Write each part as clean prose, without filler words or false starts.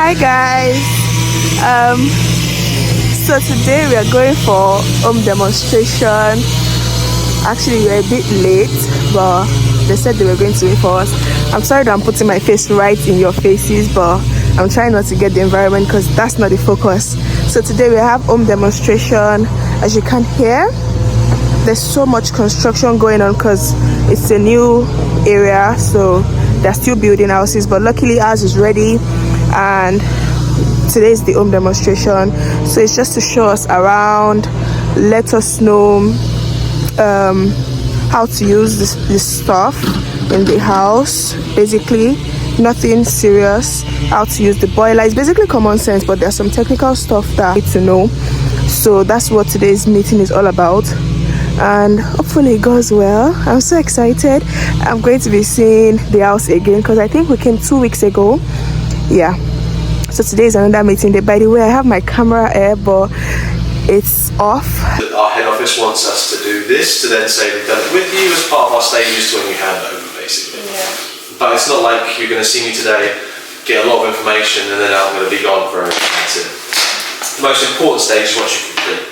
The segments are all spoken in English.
Hi guys. So today we are going for home demonstration. Actually, we're a bit late, but they said they were going to wait for us. I'm sorry that I'm putting my face right in your faces, but I'm trying not to get the environment because that's not the focus. So today we have home demonstration. As you can hear, there's so much construction going on because it's a new area, so they're still building houses, but luckily ours is ready. And today is the home demonstration, so it's just to show us around, let us know how to use this stuff in the house. Basically nothing serious. How to use the boiler is basically common sense, but there's some technical stuff that I need to know. So that's what today's meeting is all about, and hopefully it goes well. I'm so excited. I'm going to be seeing the house again because I think we came 2 weeks ago. Yeah, so today is another meeting day. By the way, I have my camera here, but it's off. Our head office wants us to do this to then say we've done it with you as part of our stages when we hand over, basically. Yeah. But it's not like you're going to see me today, get a lot of information, and then I'm going to be gone for everything. That's it. The most important stage is once you complete,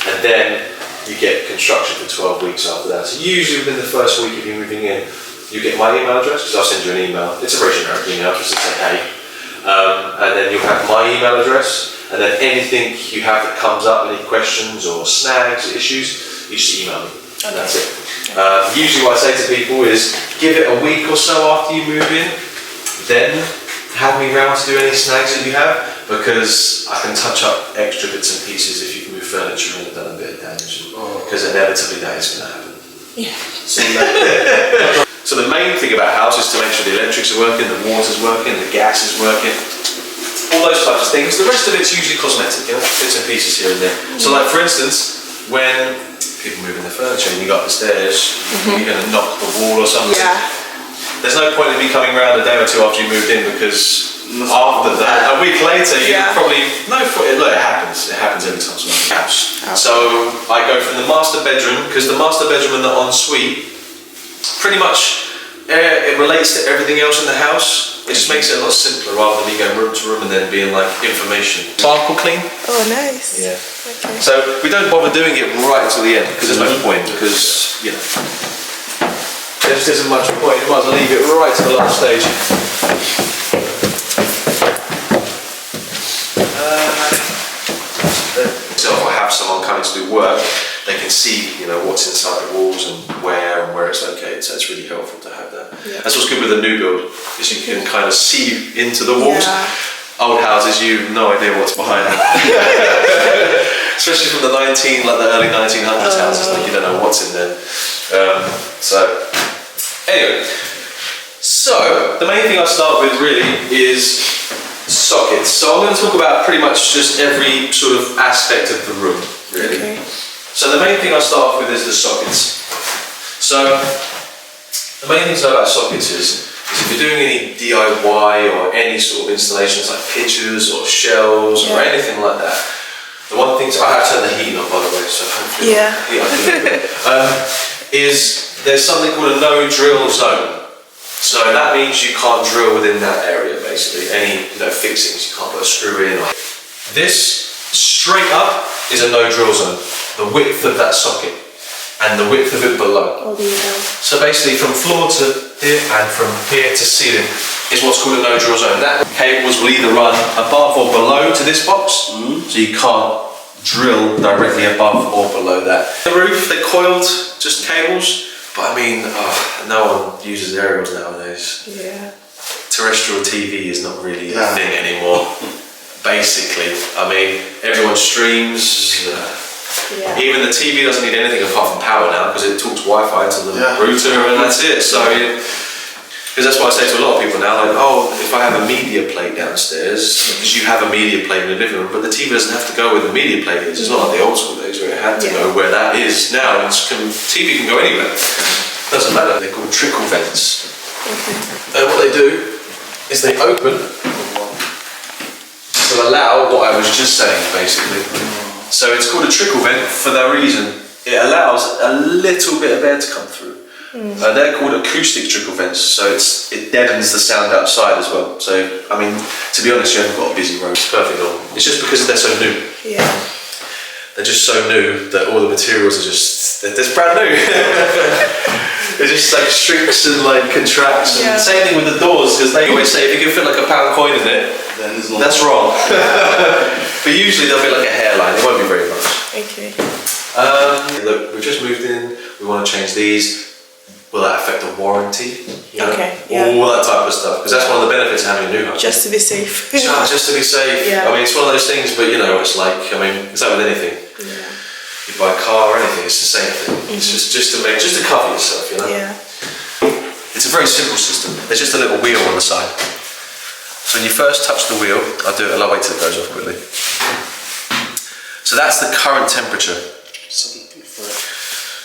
and then you get construction for 12 weeks after that. So usually within the first week of you moving in, you get my email address, because I'll send you an email. It's a very generic email, just to say hey. And then you'll have my email address, and then anything you have that comes up, any questions or snags, issues, you just email me, and that's it. Usually what I say to people is, give it a week or so after you move in, then have me round to do any snags that you have, because I can touch up extra bits and pieces if you've moved furniture and done a bit of damage, because inevitably that is going to happen. Yeah. So the main thing about a house is to make sure the electrics are working, the water's working, the gas is working, all those types of things. The rest of it's usually cosmetic, you know, bits and pieces here and there. So like for instance, when people move in their furniture and you go up the stairs, you're going to knock the wall or something. Yeah. There's no point in me coming around a day or two after you moved in, because after that, a week later, you probably, look, it happens every time someone moves house. So I go from the master bedroom, because the master bedroom and the ensuite, pretty much it relates to everything else in the house. It just makes it a lot simpler rather than me going room to room and then being like information. Sparkle clean. Oh, nice. Yeah. Okay. So we don't bother doing it right until the end, because there's no point, because, you know, there just isn't much point. You might as well leave it right to the last stage. So if I have someone coming to do work, they can see, you know, what's inside the walls and where it's located. So it's really helpful to have that. Yeah. That's what's good with a new build, is you can kind of see into the walls. Yeah. Old houses, you have no idea what's behind them. Especially from the early 1900s houses, like you don't know what's in there. Anyway, so the main thing I start with really is sockets. So I'm going to talk about pretty much just every sort of aspect of the room, really. Okay. So the main thing I start off with is the sockets. So the main thing about sockets is if you're doing any DIY or any sort of installations like pictures or shelves or anything like that, the one thing, I have to turn the heating on, by the way, so hopefully is there's something called a no drill zone. So that means you can't drill within that area, basically. Any fixings, you can't put a screw in. This straight up is a no drill zone. The width of that socket and the width of it below. So basically from floor to here and from here to ceiling is what's called a no drill zone. That cables will either run above or below to this box, so you can't drill directly above or below that. The roof, they're coiled, just cables. But I mean, no one uses aerials nowadays. Yeah. Terrestrial TV is not really a thing anymore. Basically, I mean, everyone streams. Even the TV doesn't need anything apart from power now, because it talks Wi-Fi to the router and that's it. So, because that's what I say to a lot of people now, like, oh, if I have a media plate downstairs, because you have a media plate in the living room, but the TV doesn't have to go where the media plate is. It's not like the old school days where it had to go where that is. Now, TV can go anywhere. Doesn't matter. They're called trickle vents. Okay. And what they do is they open to allow what I was just saying, basically. So it's called a trickle vent for that reason. It allows a little bit of air to come through. They're called acoustic trickle vents, so it deadens the sound outside as well. So, I mean, to be honest, you haven't got a busy road. It's perfect normal. It's just because they're so new. Yeah. They're just so new that all the materials are they're brand new. It just like shrinks and like contracts. And same thing with the doors, because they always say if you can fit like a pound coin in it, then that's wrong. But usually they'll be like a hairline. It won't be very much. Okay. Look, we've just moved in. We want to change these. Will that affect the warranty? You know? Okay. Yeah. All that type of stuff, because that's one of the benefits of having a new home. Just to be safe. Just to be safe. Yeah. I mean, it's one of those things, but you know, it's like, I mean, it's like with anything. Yeah. You buy a car or anything, it's the same thing. It's just to cover yourself, you know. Yeah. It's a very simple system. There's just a little wheel on the side. So when you first touch the wheel, I'll wait till it goes off quickly. So that's the current temperature.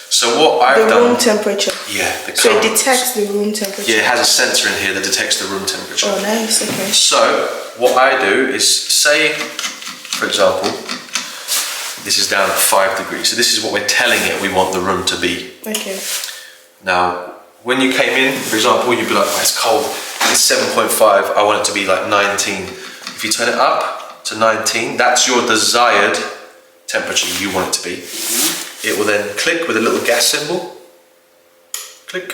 So what I've done... The room temperature. Yeah. So it detects the room temperature. Yeah, it has a sensor in here that detects the room temperature. Oh, nice. Okay. So what I do is say, for example, this is down at 5 degrees. So this is what we're telling it we want the room to be. Okay. Now, when you came in, for example, you'd be like, oh, it's cold. It's 7.5. I want it to be like 19. If you turn it up to 19, that's your desired temperature you want it to be. It will then click with a little gas symbol. Click.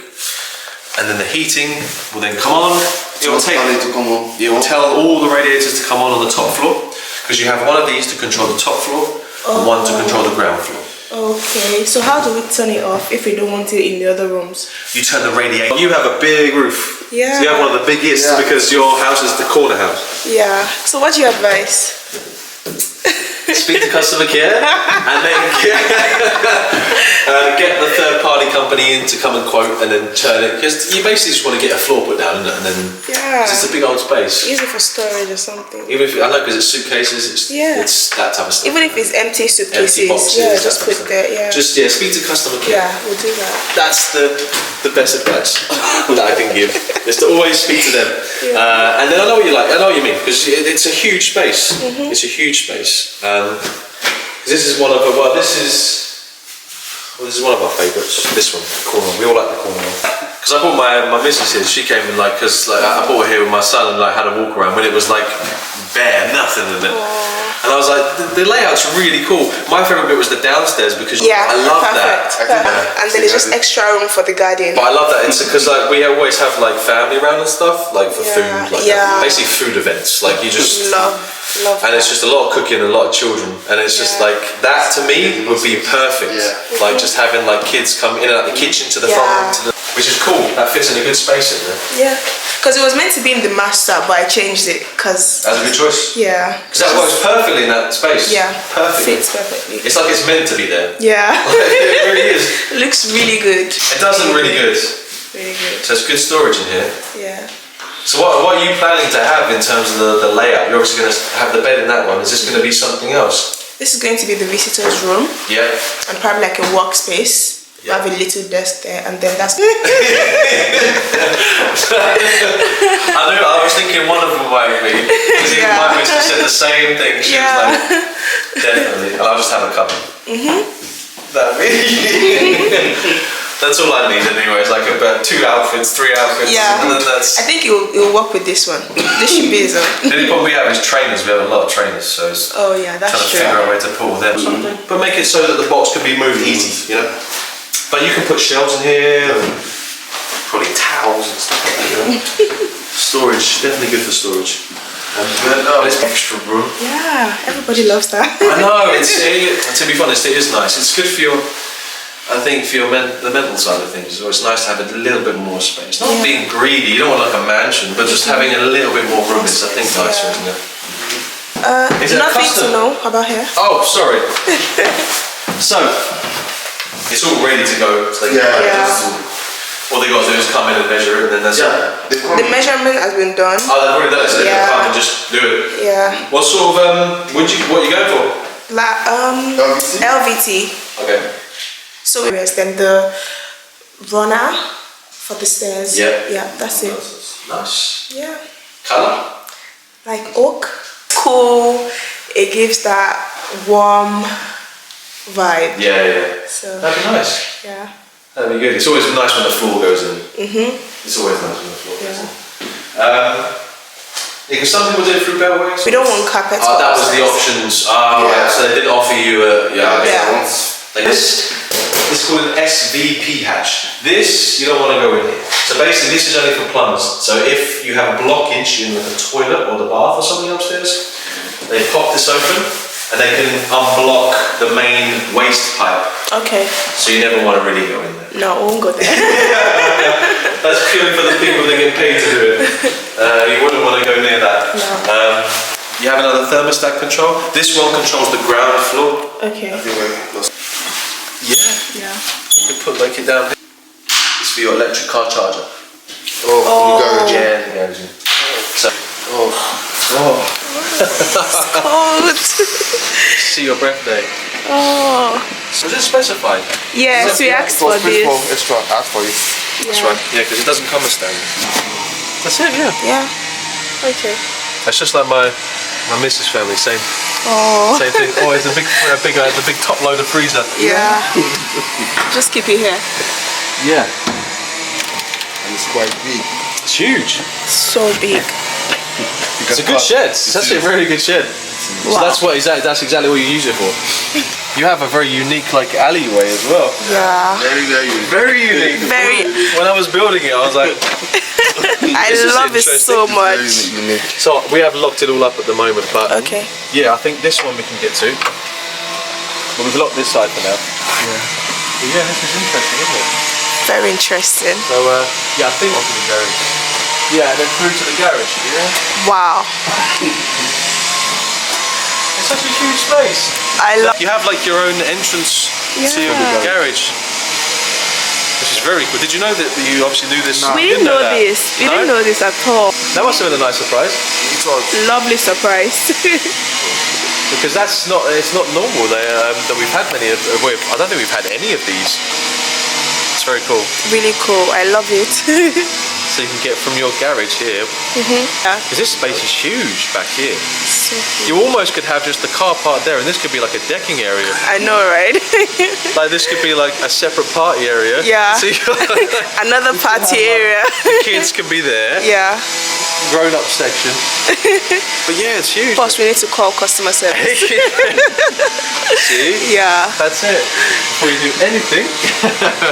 And then the heating will then come on. It will tell all the radiators to come on the top floor, because you have one of these to control the top floor and one to control the ground floor. Okay, so how do we turn it off if we don't want it in the other rooms? You turn the radiator. You have a big roof. Yeah. So you have one of the biggest because your house is the corner house. Yeah. So what do you advise? Speak to customer care and then get the third-party company in to come and quote and then turn it, because you basically just want to get a floor put down and then it's just a big old space. Easy for storage or something. Even if I know, because it's suitcases, it's that type of stuff. Even if it's empty suitcases, empty boxes, just put there. Yeah. Just speak to customer care. Yeah, we'll do that. That's the best advice that I can give, is to always speak to them. And then I know what you like. I know what you mean, because it's a huge space. It's a huge space. This is one of this is one of our favourites. This one, the corner. We all like the corner one. Because I bought my missus here. She came in because I bought her here with my son and had a walk around when it was like bare, nothing in it. And I was like, the layout's really cool. My favourite bit was the downstairs, because I love that. And then it's just extra room for the garden. But I love that. It's because we always have family around and stuff, for food, basically food events. You just love. And it's just a lot of cooking and a lot of children, and it's just that to me would be perfect. Just having kids come in and out the kitchen to the front, which is cool. That fits in a good space in there. Yeah, because it was meant to be in the master, but I changed it because that's a good choice. Yeah, because that works perfectly in that space. Yeah, perfectly. Fits perfectly. It's like it's meant to be there. Yeah, it really is. It looks really good. It does look really good. Really good. So it's good storage in here. Yeah. So what are you planning to have in terms of the layout? You're obviously going to have the bed in that one. Is this going to be something else? This is going to be the visitor's room. Yeah. And probably a workspace. Yeah. Have a little desk there, and then that's. I was thinking one of them might be, because even my missus said the same thing. She was like, definitely. And I'll just have a couple. That'd be. That's all I need anyway. It's like about 2 outfits, 3 outfits. Yeah. And then that's. I think it will work with this one. This should be his own. The only problem we have is trainers. We have a lot of trainers, so it's that's trying to true. figure out a way to pull them. But make it so that the box can be moved easy, But you can put shelves in here, and probably towels and stuff like that, Storage, definitely good for storage. And it's extra room. Yeah, everybody loves that. I know, to be honest, it is nice. It's good for the mental side of things. So it's nice to have a little bit more space. Not being greedy, you don't want a mansion, but just having a little bit more room is, I think, nicer, isn't it? Nothing to know about here. Oh, sorry. So, it's all ready to go. So all they got to do is come in and measure it, and then that's it. The measurement has been done. Oh, they've already done it, so they can come and just do it. Yeah. What sort of what are you going for? LVT. Okay. So then the runner for the stairs. Yeah. Yeah, that's it. Nice. Yeah. Colour? Like oak. Cool. It gives that warm vibe. Yeah. So that'd be nice. Yeah. That'd be good. It's always nice when the floor goes in. It's always nice when the floor goes in. Because some people do it through beltways. We don't want carpet. Oh, that was the options. Right. So they didn't offer you a Like this is called an SVP hatch. This you don't want to go in here. So basically, this is only for plumbers. So if you have a blockage in the toilet or the bath or something upstairs, they pop this open and they can unblock the main waste pipe. Okay. So you never want to really go in there. No, I won't go there. That's purely for the people that get paid to do it. You wouldn't want to go near that. No. You have another thermostat control. This one controls the ground floor. Okay. Yeah. You can put it down here. It's for your electric car charger. Oh, the garage. Yeah, the garage. So, Cold. see your birthday. Oh. So is it specified? Yes, we asked for this. Extra, ask for it. That's right. Yeah, because it doesn't come as standard. That's it. Yeah. Yeah. Okay. That's just like my missus family. Same Oh. thing. Oh, it's the big top loader freezer. Yeah. Just keep it here. Yeah. And it's quite big. It's huge. So big. It's a good shed. It's actually a very good shed. So Wow. that's exactly what you use it for. You have a very unique alleyway as well. Yeah. Very, very unique. Very unique. Very. When I was building it, I was like, I This is love it so interesting. much. Very unique. so we have locked it all up at the moment, but Okay. yeah, I think this one we can get to. But we've locked this side for now. But yeah, this is interesting, isn't it? Very interesting. So yeah, I think onto the garage. Yeah, and then through to the garage. Yeah. Wow. It's such a huge space. I love. You have your own entrance to your Yeah. garage. Which is very cool. Did you know that you obviously knew this? We didn't know that? this. We didn't know this at all. That must have been a nice surprise. It was. Lovely surprise. Because it's not normal that we've had many of. I don't think we've had any of these. It's very cool. Really cool. I love it. So you can get from your garage here. Yeah. Because this space is huge back here. So cool. You almost could have just the car park there, and this could be like a decking area. I know, right? Like this could be like a separate party area. Yeah. So Another party area. kids can be there. Yeah. Grown-up section. But yeah, it's huge. Of course, we need to call customer service. See? Yeah. That's it. Before you do anything.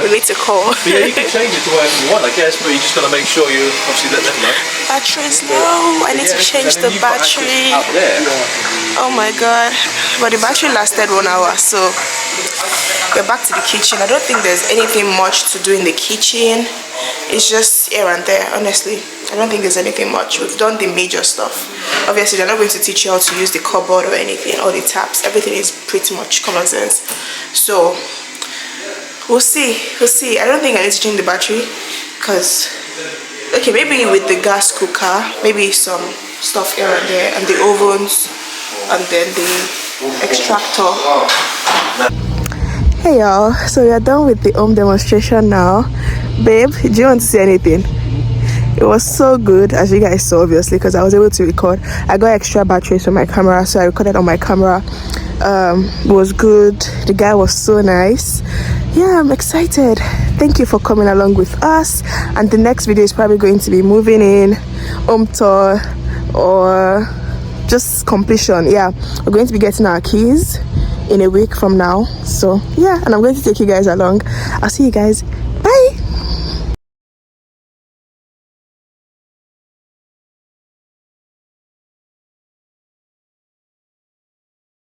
We need to call. But yeah, you can change it to whatever you want, I guess, but you just got to make sure you obviously let them know. Battery's low. I need to change the battery. Out there. Oh my god. But the battery lasted 1 hour, so we're back to the kitchen. I don't think there's anything much to do in the kitchen. It's just here and there, honestly. I don't think there's anything much. We've done the major stuff. Obviously, they're not going to teach you how to use the cupboard or anything, or the taps. Everything is pretty much common sense. So, we'll see. I don't think I need to change the battery, because, okay, maybe with the gas cooker, maybe some stuff here and there, and the ovens, and then the extractor. Hey y'all, so we are done with the home demonstration now. Babe, do you want to say anything? It was so good, as you guys saw, obviously, because I was able to record. I got extra batteries for my camera, so I recorded on my camera. It was good. The guy was so nice. Yeah, I'm excited. Thank you for coming along with us. And the next video is probably going to be moving in, home tour, or just completion. Yeah, we're going to be getting our keys in a week from now. So yeah, and I'm going to take you guys along. I'll see you guys